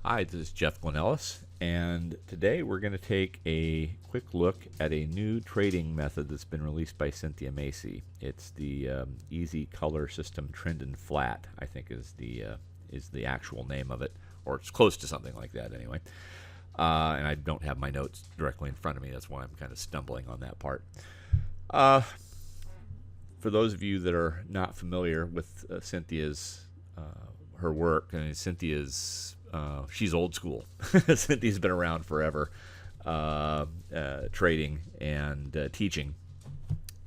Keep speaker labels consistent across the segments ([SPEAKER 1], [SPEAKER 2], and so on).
[SPEAKER 1] Hi, this is Jeff Glenellis, and today we're going to take a quick look at a new trading method that's been released by Cynthia Macy. It's the Easy Color System Trend and Flat, I think is the actual name of it, or it's close to something like that anyway. And I don't have my notes directly in front of me. That's why I'm kind of stumbling on that part. Uh, for those of you that are not familiar with Cynthia's her work, and Cynthia's she's old school. Cynthia's been around forever, trading and teaching,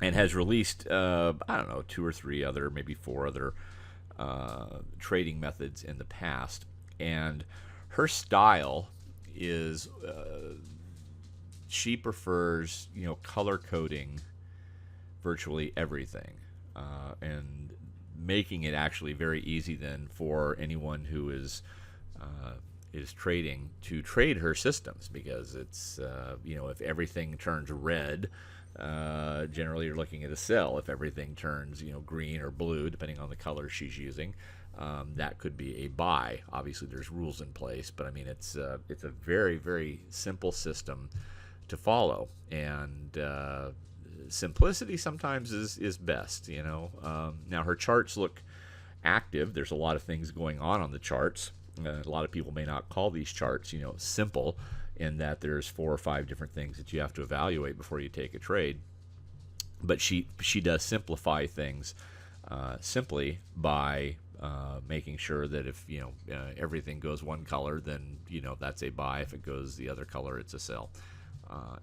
[SPEAKER 1] and has released I don't know, two or three other, maybe four other trading methods in the past. And her style is she prefers color coding virtually everything, and making it actually very easy then for anyone who is trading to trade her systems, because it's if everything turns red, generally you're looking at a sell. If everything turns green or blue, depending on the color she's using, that could be a buy. Obviously there's rules in place, but I mean it's a very, very simple system to follow, and simplicity sometimes is best. Now her charts look active. There's a lot of things going on the charts. A lot of people may not call these charts simple, in that there's 4 or 5 different things that you have to evaluate before you take a trade. But she does simplify things simply by making sure that if everything goes one color, then that's a buy. If it goes the other color, it's a sell.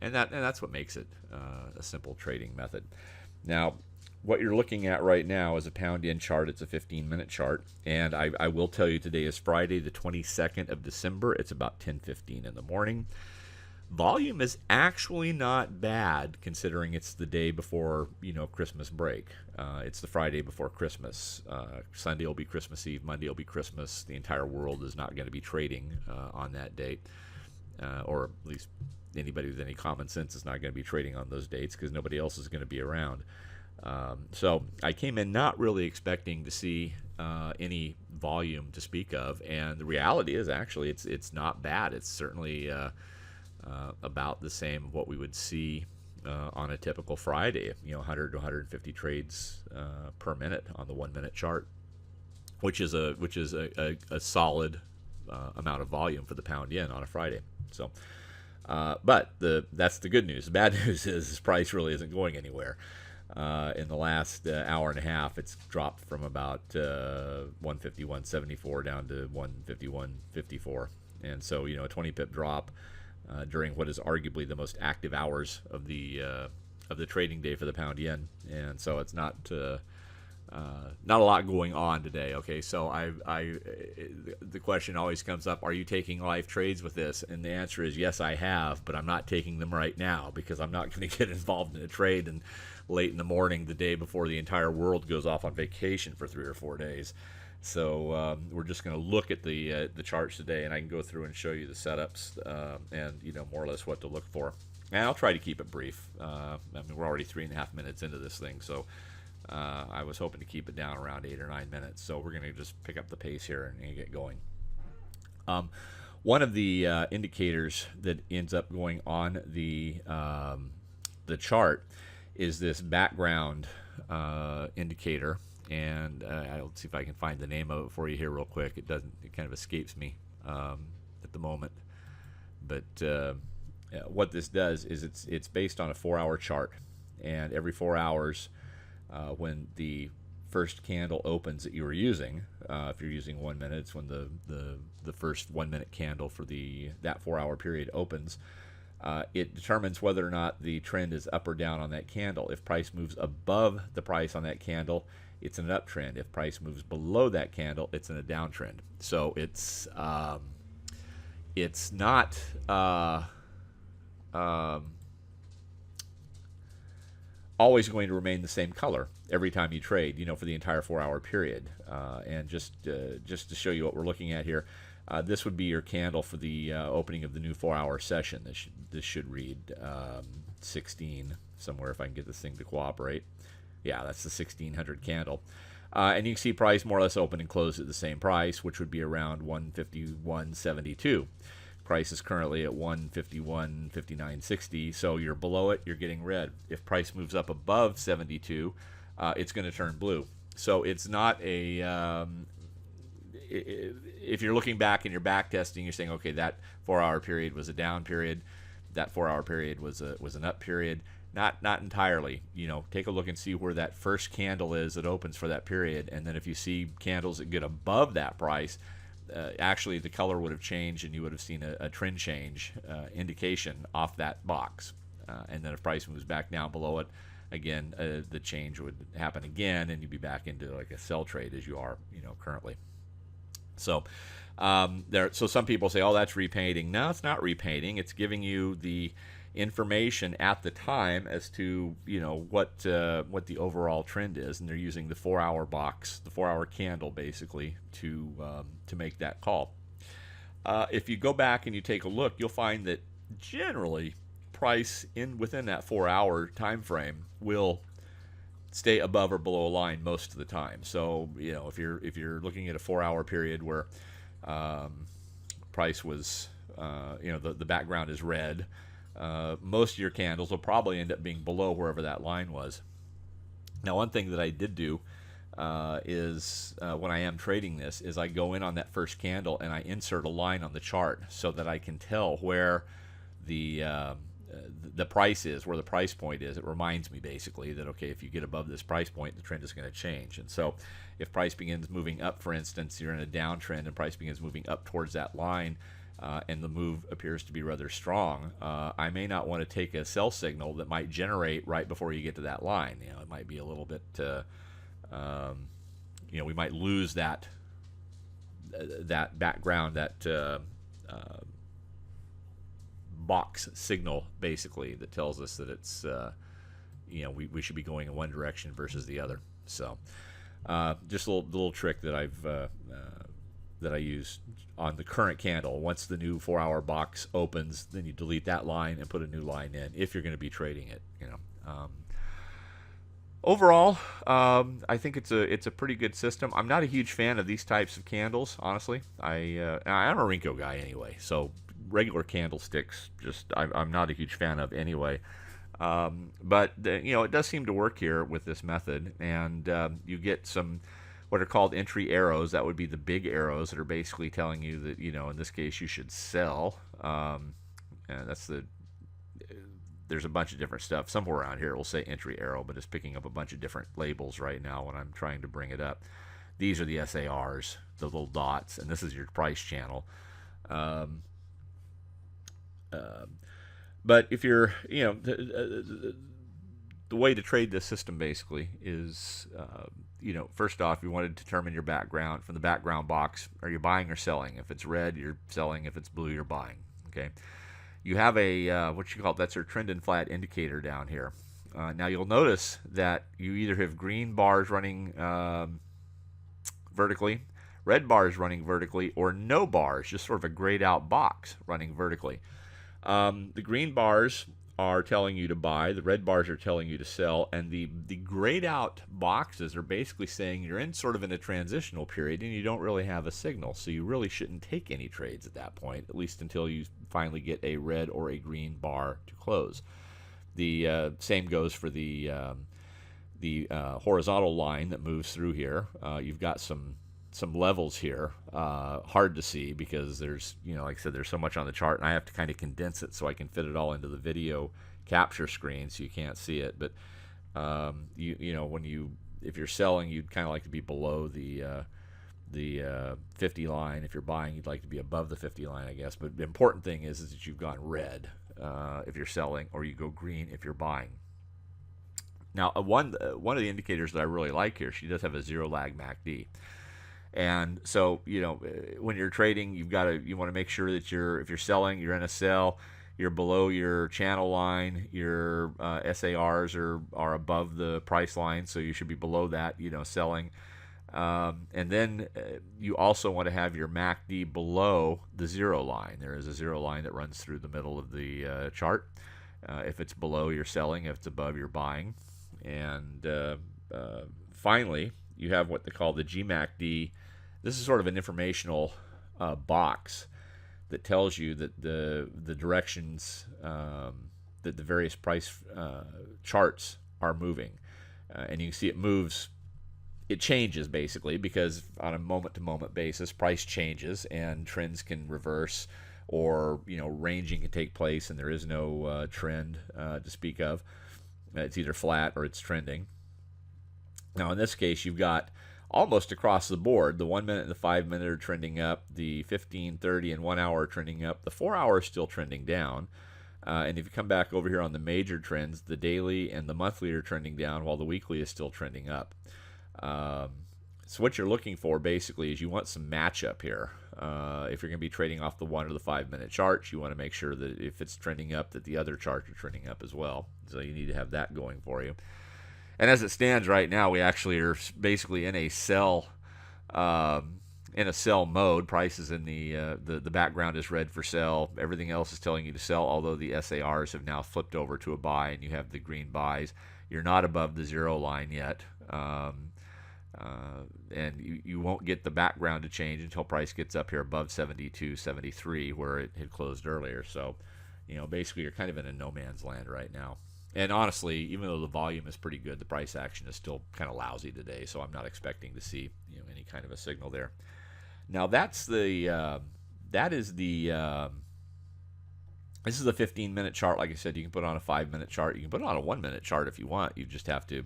[SPEAKER 1] And that's what makes it a simple trading method. Now, what you're looking at right now is a pound yen chart. It's a 15-minute chart, and I will tell you today is Friday, the 22nd of December. It's about 10:15 in the morning. Volume is actually not bad, considering it's the day before Christmas break. It's the Friday before Christmas. Sunday will be Christmas Eve. Monday will be Christmas. The entire world is not going to be trading on that date, or at least anybody with any common sense is not going to be trading on those dates, because nobody else is going to be around. So I came in not really expecting to see any volume to speak of, and the reality is actually it's not bad. It's certainly about the same of what we would see on a typical Friday. 100 to 150 trades per minute on the 1-minute chart, which is a solid amount of volume for the pound yen on a Friday. So. But that's the good news. The bad news is this price really isn't going anywhere. In the last hour and a half, it's dropped from about 151.74 down to 151.54, and so a 20 pip drop during what is arguably the most active hours of the trading day for the pound yen, and so it's not a lot going on today. Okay, so the question always comes up: are you taking live trades with this? And the answer is yes, I have, but I'm not taking them right now, because I'm not going to get involved in a trade and late in the morning, the day before the entire world goes off on vacation for 3 or 4 days. So we're just going to look at the charts today, and I can go through and show you the setups and more or less what to look for. And I'll try to keep it brief. I mean, we're already 3.5 minutes into this thing, so. I was hoping to keep it down around 8 or 9 minutes, so we're going to just pick up the pace here and get going. One of the indicators that ends up going on the chart is this background indicator, and I'll see if I can find the name of it for you here real quick. It kind of escapes me at the moment, but what this does is it's based on a 4-hour chart, and every 4 hours. When the first candle opens that you were using, if you're using 1 minute, it's when the first 1-minute candle for that 4-hour period opens. It determines whether or not the trend is up or down on that candle. If price moves above the price on that candle, it's an uptrend. If price moves below that candle, it's in a downtrend. So it's not always going to remain the same color every time you trade, for the entire 4-hour period. And just to show you what we're looking at here, this would be your candle for the opening of the new 4-hour session. This should read 16 somewhere, if I can get this thing to cooperate. Yeah, that's the 1600 candle. And you can see price more or less open and closed at the same price, which would be around 151.72. Price is currently at 151.59.60, so you're below it, you're getting red. If price moves up above 72, it's going to turn blue. So it's not a if you're looking back and you're back testing, you're saying, okay, that 4-hour period was a down period, that 4-hour period was an up period. Not entirely. Take a look and see where that first candle is that opens for that period, and then if you see candles that get above that price, actually the color would have changed, and you would have seen a trend change indication off that box. And then if price moves back down below it, again, the change would happen again, and you'd be back into like a sell trade as you are, currently. So so some people say, oh, that's repainting. No, it's not repainting. It's giving you the information at the time as to what the overall trend is, and they're using the 4-hour box, the 4-hour candle, basically to make that call. If you go back and you take a look, you'll find that generally price within that 4-hour time frame will stay above or below a line most of the time. So if you're looking at a 4-hour period where price was the background is red, most of your candles will probably end up being below wherever that line was. Now, one thing that I did do is when I am trading this is I go in on that first candle and I insert a line on the chart so that I can tell where the price is, where the price point is. It reminds me basically that, okay, if you get above this price point, the trend is going to change. And so if price begins moving up, for instance, you're in a downtrend and price begins moving up towards that line, and the move appears to be rather strong, I may not want to take a sell signal that might generate right before you get to that line. It might be a little bit, we might lose that background, that box signal, basically, that tells us that it's, we should be going in one direction versus the other. So just a little trick that I use on the current candle. Once the new 4-hour box opens, then you delete that line and put a new line in if you're going to be trading it. Overall, I think it's a pretty good system. I'm not a huge fan of these types of candles, honestly. I'm a Rinko guy anyway, so regular candlesticks I'm not a huge fan of anyway. But it does seem to work here with this method, and you get some what are called entry arrows. That would be the big arrows that are basically telling you that, in this case, you should sell. And there's a bunch of different stuff. Somewhere around here it will say entry arrow, but it's picking up a bunch of different labels right now when I'm trying to bring it up. These are the SARs, the little dots, and this is your price channel. But if you're, the way to trade this system basically is, first off, you want to determine your background. From the background box, are you buying or selling? If it's red, you're selling. If it's blue, you're buying. Okay. You have that's your trend and flat indicator down here. Now you'll notice that you either have green bars running vertically, red bars running vertically, or no bars, just sort of a grayed out box running vertically. The green bars are telling you to buy, the red bars are telling you to sell, and the grayed out boxes are basically saying you're in sort of in a transitional period and you don't really have a signal, so you really shouldn't take any trades at that point, at least until you finally get a red or a green bar to close. The same goes for the horizontal line that moves through here. You've got some levels here, hard to see because there's, like I said, there's so much on the chart, and I have to kind of condense it so I can fit it all into the video capture screen so you can't see it. But if you're selling, you'd kind of like to be below the 50 line. If you're buying, you'd like to be above the 50 line, I guess. But the important thing is that you've gone red if you're selling, or you go green if you're buying. Now, one of the indicators that I really like here, she does have a zero lag MACD. And so, when you're trading, you want to make sure that if you're selling, you're in a sell, you're below your channel line, your SARs are above the price line, so you should be below that, selling. And then you also want to have your MACD below the zero line. There is a zero line that runs through the middle of the chart. If it's below, you're selling. If it's above, you're buying. And finally, you have what they call the GMACD. This is sort of an informational box that tells you that the directions that the various price charts are moving, and you can see it moves. It changes basically because on a moment-to-moment basis, price changes and trends can reverse, or ranging can take place, and there is no trend to speak of. It's either flat or it's trending. Now in this case, you've got almost across the board. The 1 minute and the 5 minute are trending up. The 15, 30, and 1 hour are trending up. The 4 hour is still trending down. And if you come back over here on the major trends, the daily and the monthly are trending down, while the weekly is still trending up. So what you're looking for basically is you want some matchup here. If you're going to be trading off the 1 or the 5 minute charts, you want to make sure that if it's trending up, that the other charts are trending up as well. So you need to have that going for you. And as it stands right now, we actually are basically in a sell mode. Prices in the background is red for sell. Everything else is telling you to sell, although the SARs have now flipped over to a buy, and you have the green buys. You're not above the zero line yet. And you won't get the background to change until price gets up here above 72.73, where it had closed earlier. So, basically you're kind of in a no man's land right now. And honestly, even though the volume is pretty good, the price action is still kind of lousy today. So I'm not expecting to see any kind of a signal there. Now this is the 15-minute chart. Like I said, you can put on a 5-minute chart. You can put on a 1-minute chart if you want. You just have to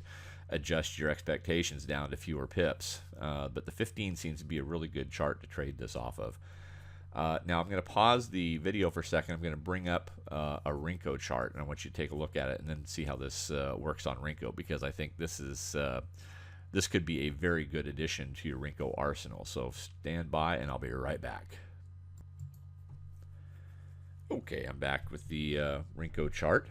[SPEAKER 1] adjust your expectations down to fewer pips. But the 15 seems to be a really good chart to trade this off of. Now I'm going to pause the video for a second. I'm going to bring up a Renko chart, and I want you to take a look at it and then see how this works on Renko, because I think this could be a very good addition to your Renko arsenal. So stand by, and I'll be right back. Okay, I'm back with the Renko chart,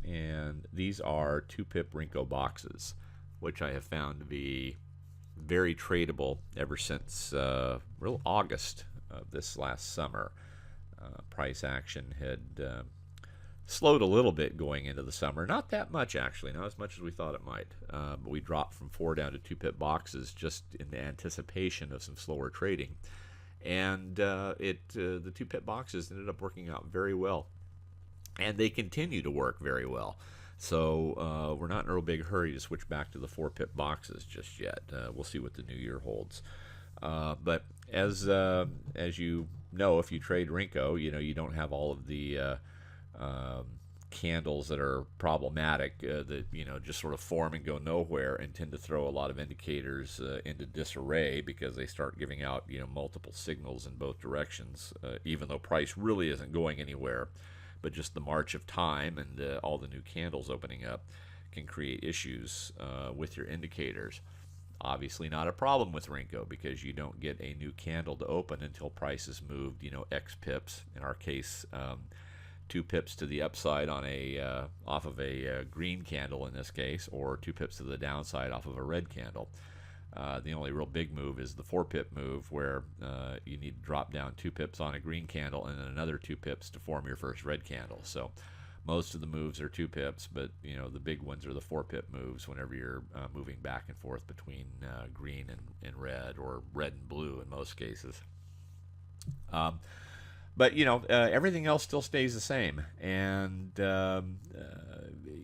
[SPEAKER 1] and these are 2-pip Renko boxes, which I have found to be very tradable ever since real August of this last summer. Price action had slowed a little bit going into the summer. Not that much, actually. Not as much as we thought it might. But we dropped from 4 down to 2-pip boxes just in the anticipation of some slower trading. And the 2-pip boxes ended up working out very well. And they continue to work very well. So we're not in a real big hurry to switch back to the 4-pip boxes just yet. We'll see what the new year holds. But as you know, if you trade Renko, you don't have all of the candles that are problematic that just sort of form and go nowhere and tend to throw a lot of indicators into disarray, because they start giving out multiple signals in both directions, even though price really isn't going anywhere. But just the march of time and all the new candles opening up can create issues with your indicators. Obviously not a problem with Renko, because you don't get a new candle to open until price has moved, X pips. In our case, 2 pips to the upside on off of a green candle in this case, or 2 pips to the downside off of a red candle. The only real big move is the 4-pip move, where you need to drop down 2 pips on a green candle and then another 2 pips to form your first red candle. So most of the moves are 2 pips, but the big ones are the 4-pip moves whenever you're moving back and forth between green and red, or red and blue in most cases. But everything else still stays the same, and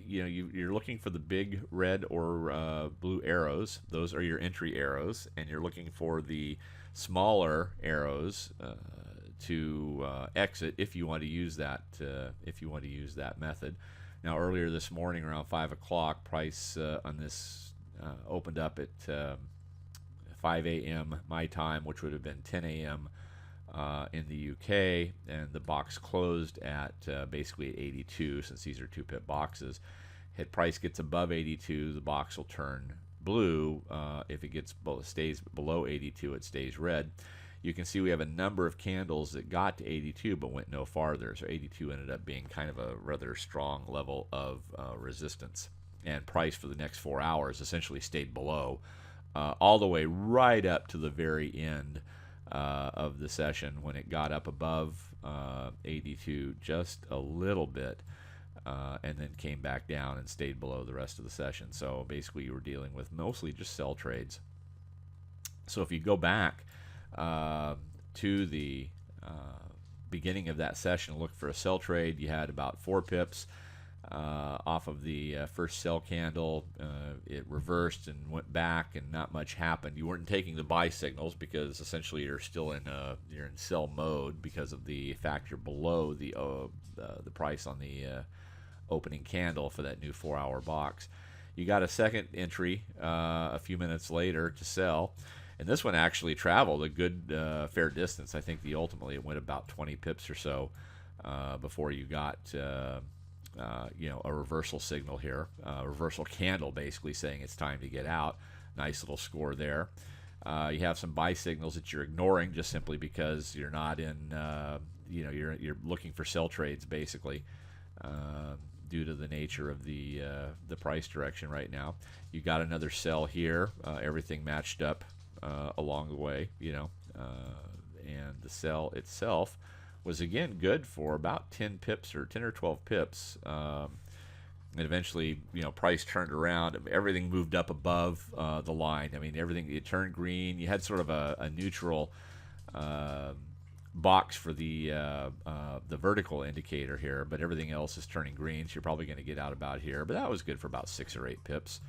[SPEAKER 1] you're looking for the big red or blue arrows. Those are your entry arrows, and you're looking for the smaller arrows to exit if you want to use that. If you want to use that method. Now, earlier this morning around 5 o'clock, price on this opened up at 5 a.m. my time, which would have been 10 a.m. In the UK, and the box closed at basically 82, since these are 2-pip boxes. If price gets above 82, the box will turn blue. If it stays below 82, it stays red. You can see we have a number of candles that got to 82 but went no farther. So 82 ended up being kind of a rather strong level of resistance. And price for the next 4 hours essentially stayed below, all the way right up to the very end of the session, when it got up above 82 just a little bit, and then came back down and stayed below the rest of the session. So basically you were dealing with mostly just sell trades. So if you go back to the beginning of that session, look for a sell trade, you had about 4 pips off of the first sell candle. It reversed and went back, and not much happened. You weren't taking the buy signals because essentially you're still in sell mode because of the fact you're below the price on the opening candle for that new 4-hour box. You got a second entry a few minutes later to sell. And this one actually traveled a good fair distance. I think ultimately it went about 20 pips or so before you got a reversal signal here, a reversal candle basically saying it's time to get out. Nice little score there. You have some buy signals that you're ignoring just simply because you're not in, you're looking for sell trades basically. Due to the nature of the price direction right now. You got another sell here. Everything matched up along the way, and the sell itself was again good for about 10 pips or 10 or 12 pips. And eventually, price turned around. Everything moved up above the line. I mean, everything, it turned green. You had sort of a neutral box for the vertical indicator here, but everything else is turning green, so you're probably going to get out about here. But that was good for about 6 or 8 pips.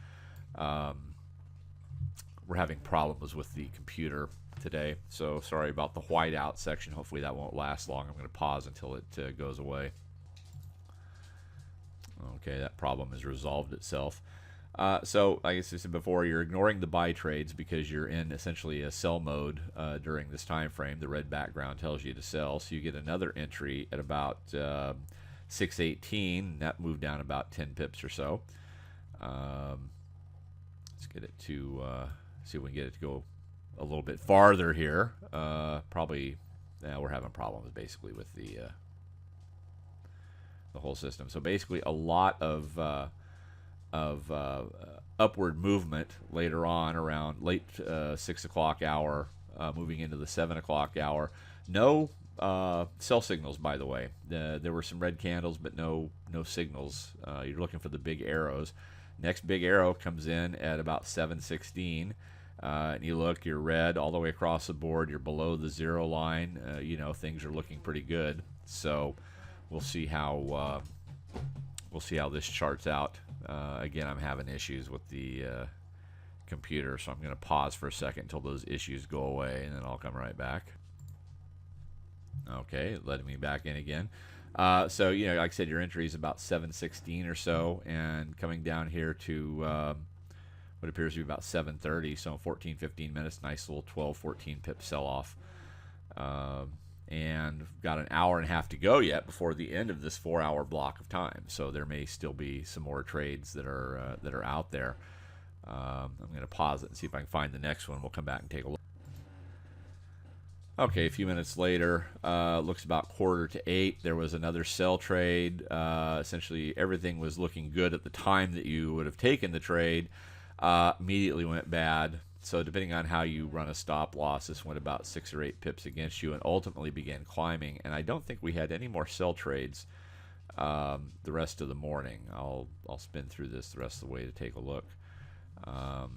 [SPEAKER 1] We're having problems with the computer today, so sorry about the whiteout section. Hopefully that won't last long. I'm going to pause until it goes away. Okay, that problem has resolved itself. So like I said before, you're ignoring the buy trades because you're in essentially a sell mode during this time frame. The red background tells you to sell, so you get another entry at about 618. That moved down about 10 pips or so. Let's get it to see if we can get it to go a little bit farther here. Probably, we're having problems basically with the whole system. So basically, a lot of upward movement later on around late 6 o'clock hour, moving into the 7 o'clock hour. No sell signals, by the way. There were some red candles, but no signals. You're looking for the big arrows. Next big arrow comes in at about 7:16. And you look, you're red all the way across the board. You're below the zero line. Things are looking pretty good. So we'll see how this charts out. Again, I'm having issues with the computer, so I'm going to pause for a second until those issues go away, and then I'll come right back. Okay, letting me back in again. So, like I said, your entry is about 7:16 or so, and coming down here to what appears to be about 7:30, so 14, 15 minutes, nice little 12, 14 pip sell-off. And got an hour and a half to go yet before the end of this 4-hour block of time. So there may still be some more trades that are out there. I'm going to pause it and see if I can find the next one. We'll come back and take a look. Okay, a few minutes later, looks about 7:45. There was another sell trade. Essentially, everything was looking good at the time that you would have taken the trade. Immediately went bad. So depending on how you run a stop loss, this went about 6 or 8 pips against you and ultimately began climbing. And I don't think we had any more sell trades the rest of the morning. I'll spin through this the rest of the way to take a look. Because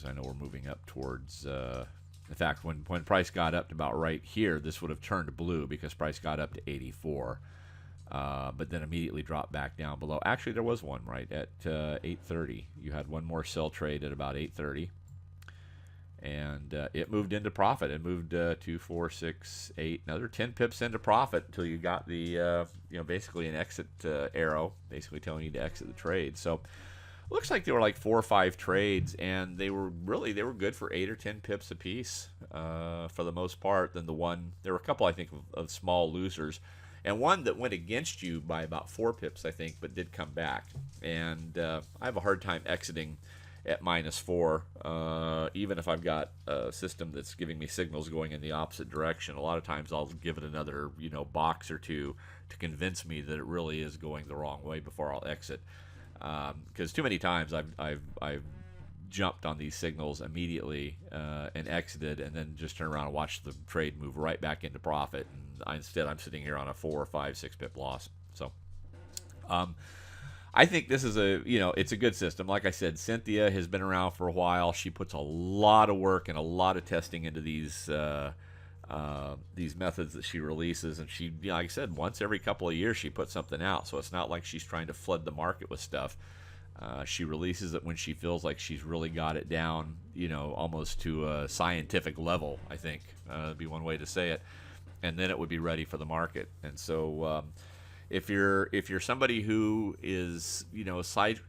[SPEAKER 1] I know we're moving up towards... in fact, when price got up to about right here, this would have turned blue because price got up to 84. But then immediately dropped back down below. Actually, there was one right at 8:30. You had one more sell trade at about 8:30, and it moved into profit. It moved 2, 4, 6, 8, another 10 pips into profit until you got the basically an exit arrow, basically telling you to exit the trade. So it looks like there were like 4 or 5 trades, and they were good for 8 or 10 pips a piece for the most part. Then there were a couple I think of small losers. And one that went against you by about 4 pips, I think, but did come back. And I have a hard time exiting at -4, even if I've got a system that's giving me signals going in the opposite direction. A lot of times I'll give it another, box or two to convince me that it really is going the wrong way before I'll exit. Because too many times I've jumped on these signals immediately and exited, and then just turn around and watch the trade move right back into profit. And instead, I'm sitting here on a 4 or 5, 6 pip loss. So I think this is it's a good system. Like I said, Cynthia has been around for a while. She puts a lot of work and a lot of testing into these methods that she releases, and she, like I said, once every couple of years she puts something out. So it's not like she's trying to flood the market with stuff. She releases it when she feels like she's really got it down, almost to a scientific level, I think would be one way to say it. And then it would be ready for the market. And so if you're somebody who is,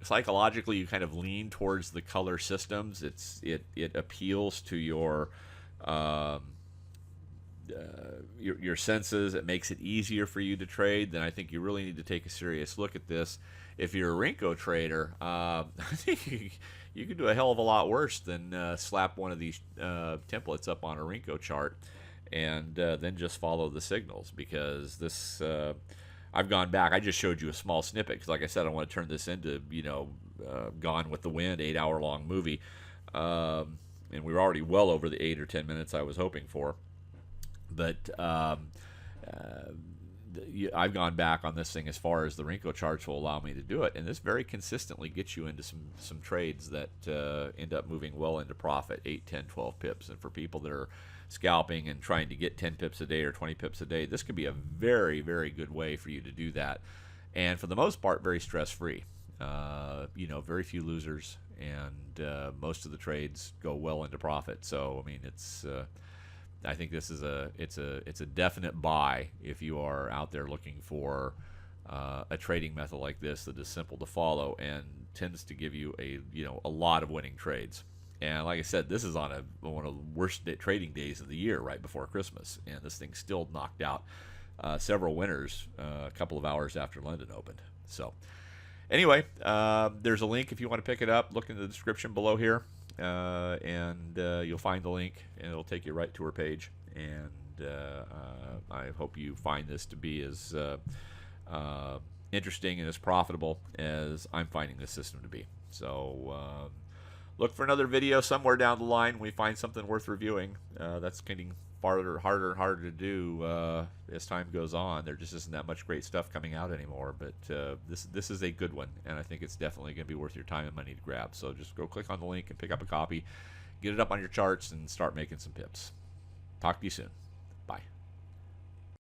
[SPEAKER 1] psychologically you kind of lean towards the color systems, it appeals to your senses. It makes it easier for you to trade. Then I think you really need to take a serious look at this. If you're a Rinko trader, I think you can do a hell of a lot worse than slap one of these templates up on a Rinko chart and then just follow the signals, because this I've gone back. I just showed you a small snippet because, like I said, I want to turn this into Gone with the Wind, 8-hour long movie, and we were already well over the 8 or 10 minutes I was hoping for. But I've gone back on this thing as far as the Rinko charts will allow me to do it, and this very consistently gets you into some trades that end up moving well into profit, 8, 10, 12 pips. And for people that are scalping and trying to get 10 pips a day or 20 pips a day, this could be a very, very good way for you to do that. And for the most part, very stress-free. Very few losers, and most of the trades go well into profit. So, I mean, I think this is it's a definite buy if you are out there looking for a trading method like this that is simple to follow and tends to give you a lot of winning trades. And like I said, this is on one of the worst trading days of the year, right before Christmas, and this thing still knocked out several winners a couple of hours after London opened. So anyway, there's a link if you want to pick it up. Look in the description below here. And you'll find the link, and it'll take you right to her page. And I hope you find this to be as interesting and as profitable as I'm finding this system to be. So look for another video somewhere down the line when we find something worth reviewing. That's getting harder and harder to do as time goes on. There just isn't that much great stuff coming out anymore, but this is a good one, and I think it's definitely going to be worth your time and money to grab. So just go click on the link and pick up a copy, get it up on your charts, and start making some pips. Talk to you soon. Bye.